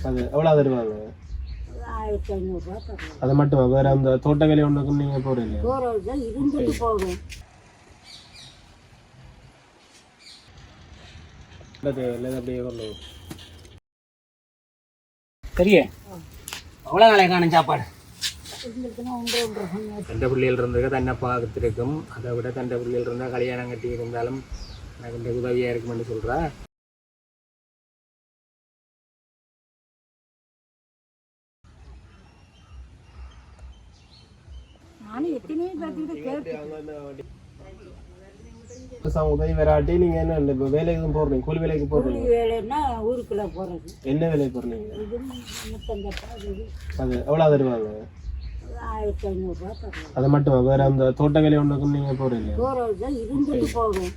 அது எவ்வளோ தருவாங்க? 1500 தருவாங்க. அது மட்டுமா? வேற அந்த தோட்ட வேலை ஒன்றுக்கும் நீங்கள் போகிறீங்க? போகிறது இருந்துட்டு போகும். அப்படியே வரணும். சரியே அவ்வளோ நாளை காணும் சாப்பாடு. தண்டை பிள்ளைகள் இருந்தது தன்னை பார்த்துருக்கும். அதை விட தண்டை பிள்ளைகள் இருந்தால் கல்யாணம் கட்டி இருந்தாலும் எனக்கு இந்த உதவியாக இருக்குமென்னு சொல்கிறா. உதவி வராட்டி நீங்க என்ன இப்போ வேலைக்கு போடுறீங்க? கூலி வேலைக்கு போடுறீங்க? வேலைன்னா ஊருக்குள்ள போறது. என்ன வேலைக்கு போடுறீங்க? அது எவ்வளோ தருவாங்க? 1500 தருவாங்க. அது மட்டுமா? வேற அந்த தோட்ட வேலை ஒன்றுக்கும் நீங்க போறீங்க? போறது இருந்துட்டு போகும்.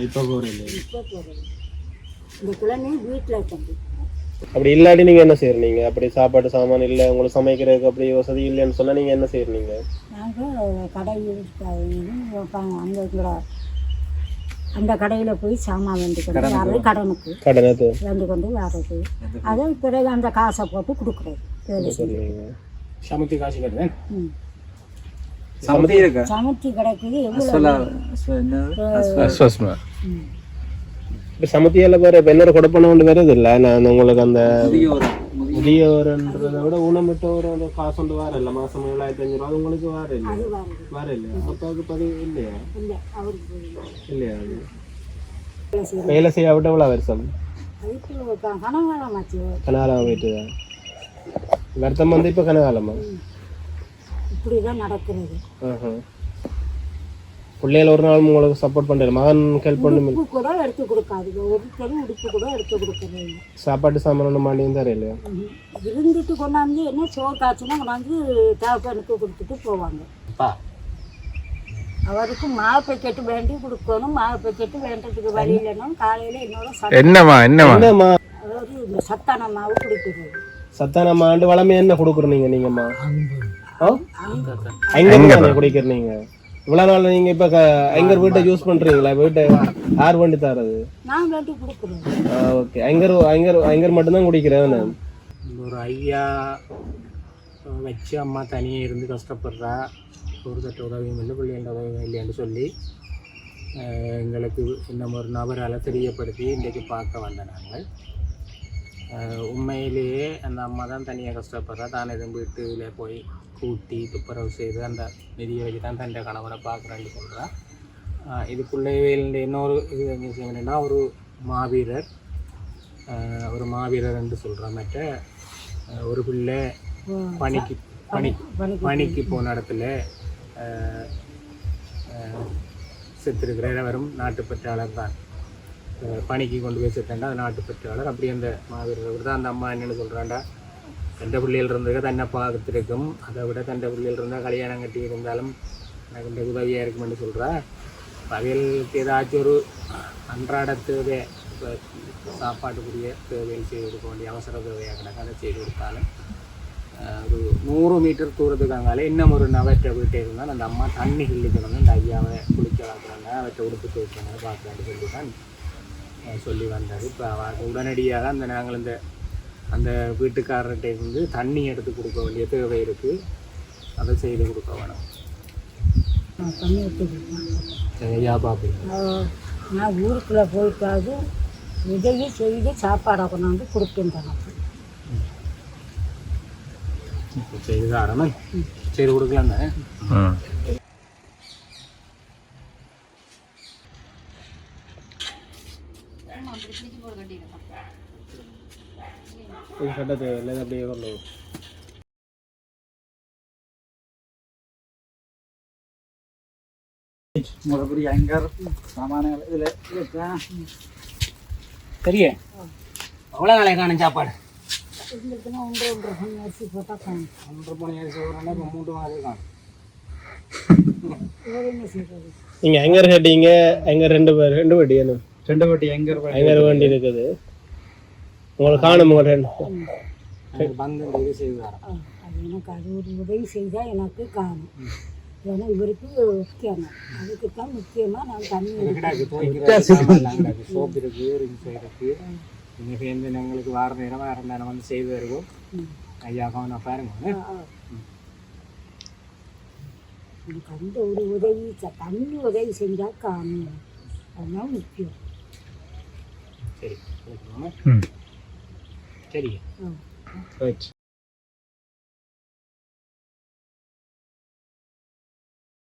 இப்போ போறீங்க? இப்போ போறது இந்த கிழமை வீட்டில் தம்பி. அப்படி இல்லாட்டி நீங்க என்ன செய்யறீங்க? அப்படி சாப்பாடு சாமான் இல்லை, உங்களுக்கு சமைக்கிறதுக்கு அப்படி வசதி இல்லைன்னு சொன்னா நீங்க என்ன செய்யறீங்க? நாங்கள் கடையில் அந்த கடையில் போய் சாமான் வேண்டி கொண்டு வர்றது, கடனுக்கு வேண்டி கொண்டு வர்றது. அதை பிறகு அந்த காசை போட்டு கொடுக்குறது. வேலை செய்யுங்க. சமைத்து காசு கட்டுறேன். சமைச்சு கிடைக்குது. சமத்தியால வேற பெண்ணோட கொடுப்பணும் வருது இல்லை. நான் உங்களுக்கு அந்த முதியோர்ன்றதை விட ஊனமிட்டோர் அந்த காசு கொண்டு வர இல்லை. மாசம் 7500 அது உங்களுக்கு வர இல்லை. வர இல்லையா? அப்பாவுக்கு பதிவு இல்லையா? இல்லையா? வேலை செய்ய விட எவ்வளோ வருஷம்? கனகாலம் போயிட்டு வருத்தம் வந்து இப்போ கனகாலமா? இப்படிதான் நடக்கிறது. பிள்ளைகள் ஒரு நாள் உங்களுக்கு சப்போர்ட் பண்ணுற மகன் ஹெல்ப் பண்ணு கூட எடுத்து கொடுக்காது. ஒருத்தரும் உடுப்பு கூட எடுத்து கொடுக்குறது. சாப்பாட்டு சாமான் ஒன்று மாண்டியும் தர இல்லையா? இருந்துட்டு கொண்டாந்து என்ன சோறு காய்ச்சினா கொண்டாந்து தேவைப்பனுக்கு கொடுத்துட்டு போவாங்க. அவருக்கு மாவு பேக்கெட்டு வேண்டி கொடுக்கணும். மாவு பேக்கெட்டு வேண்டதுக்கு வழி இல்லைன்னா காலையில் என்னோட அதாவது இந்த சத்தான மாவு குடிக்கிறது. சத்தான மாண்டு வளமே என்ன கொடுக்குறீங்க நீங்கம்மா? அங்க குடிக்கிறீங்க இவ்வளோ நாள். நீங்க இப்போ ஐங்கர் வீட்டை யூஸ் பண்றீங்களா? வீட்டை யார் வண்டி தரது? நான் வேண்டி கொடுக்குறேன். ஓகே. ஐங்கர் மட்டும்தான் குடிக்கிறேன். ஒரு ஐயா வச்சு அம்மா தனியாக இருந்து கஷ்டப்படுறா. ஒரு தட்ட உதவியும் இல்லை, பிள்ளைகள உதவியும் இல்லைன்னு சொல்லி எங்களுக்கு இன்னும் ஒரு நபரால் தெரியப்படுத்தி இன்றைக்கு பார்க்க வந்த நாங்கள். உண்மையிலேயே அந்த அம்மா தான் தனியாக கஷ்டப்படுறா. தான் எதுவும் வீட்டில் போய் கூட்டி துப்புரவு செய்து அந்த நிதியை வச்சு தான் தன் கணவரை பார்க்குறேன்னு சொல்கிறா. இதுக்குள்ளேயே இன்னொரு இது விஷயம் என்னென்னா, ஒரு மாவீரர் என்று சொல்கிற மற்ற ஒரு பிள்ளை பணிக்கு போன இடத்துல செத்துருக்கிற இளவரும் நாட்டுப்பற்றாளர் தான். பணிக்கு கொண்டு போய் செத்தேன்டா அது நாட்டுப்பற்றாளர். அப்படி அந்த மாவீரர் தான். அந்த அம்மா என்னென்னு சொல்கிறாண்டா, தண்டை பிள்ளைகள் இருந்தது தன்னை பார்த்துருக்கும். அதை விட தண்டை பிள்ளைகள் இருந்தால் கல்யாணம் கட்டி இருந்தாலும் எனக்கு இந்த உதவியாக இருக்குமென்னு சொல்கிறா. அவைகளுக்கு ஏதாச்சும் ஒரு அன்றாட தேவை, இப்போ சாப்பாட்டுக்குரிய தேவையில் செய்து கொடுக்க வேண்டிய அவசர தேவையாக கிடக்கு, அதை செய்து கொடுத்தாலும் ஒரு 100 மீட்டர் தூரத்துக்கு அங்காலே இன்னும் ஒரு நவற்ற வீட்டை இருந்தால் அந்த அம்மா தண்ணி கிள்ளிக்கணும். இந்த ஐயாவை குளிக்க வளர்க்குறாங்க, அவற்றை உடுப்பு துவைக்கிறாங்க பார்க்கலான்னு சொல்லி தான் சொல்லி வந்தார். இப்போ உடனடியாக நாங்கள் அந்த வீட்டுக்காரர்கிட்ட இருந்து தண்ணி எடுத்து கொடுக்க வேண்டிய தேவை இருக்குது. அதை செய்து கொடுக்க வேணும். ஐயா பார்ப்பீங்க. நான் ஊருக்குள்ளே போயிட்டாது இதையே செய்து சாப்பாடை கொண்டாந்து கொடுப்பேன் தனக்கு. செய்து தாரணும், செய்து கொடுக்கலாம் தானே. கட்டது இல்லை அப்படியே வரணும். சரியே அவ்வளோ நாளை காணும் சாப்பாடு. 1.5 மணி அரிசி போட்டால் காணும். 1.5 மணி அரிசி போடுறேன்னா இப்போ 3 மாதம் காணும். என்ன செய்வது? நீங்கள் ஐங்கர் கேட்டீங்க. ஐங்கர் 2 வட்டி என்ன 2 வட்டி ஐங்கர் வண்டி இருக்குது. உங்களுக்கு காணும். வந்து உதவி செய்வார். அது எனக்கு அது ஒரு உதவி செய்தால் எனக்கு காணும். ஏன்னா இவருக்கு முக்கியம். அதுக்கு தான் முக்கியமாக நான் தண்ணி சோப்பு இருக்குது, ரிங்ஸ் இருக்குது, நீங்கள் சேர்ந்து எங்களுக்கு வார நேரம் வந்து செய்து வருவோம். ஐயா கவனம் பாருங்க. எனக்கு அந்த ஒரு உதவி தண்ணி உதவி செஞ்சால் காமி, அதுதான் முக்கியம். சரி சரிங்க. ரைட்.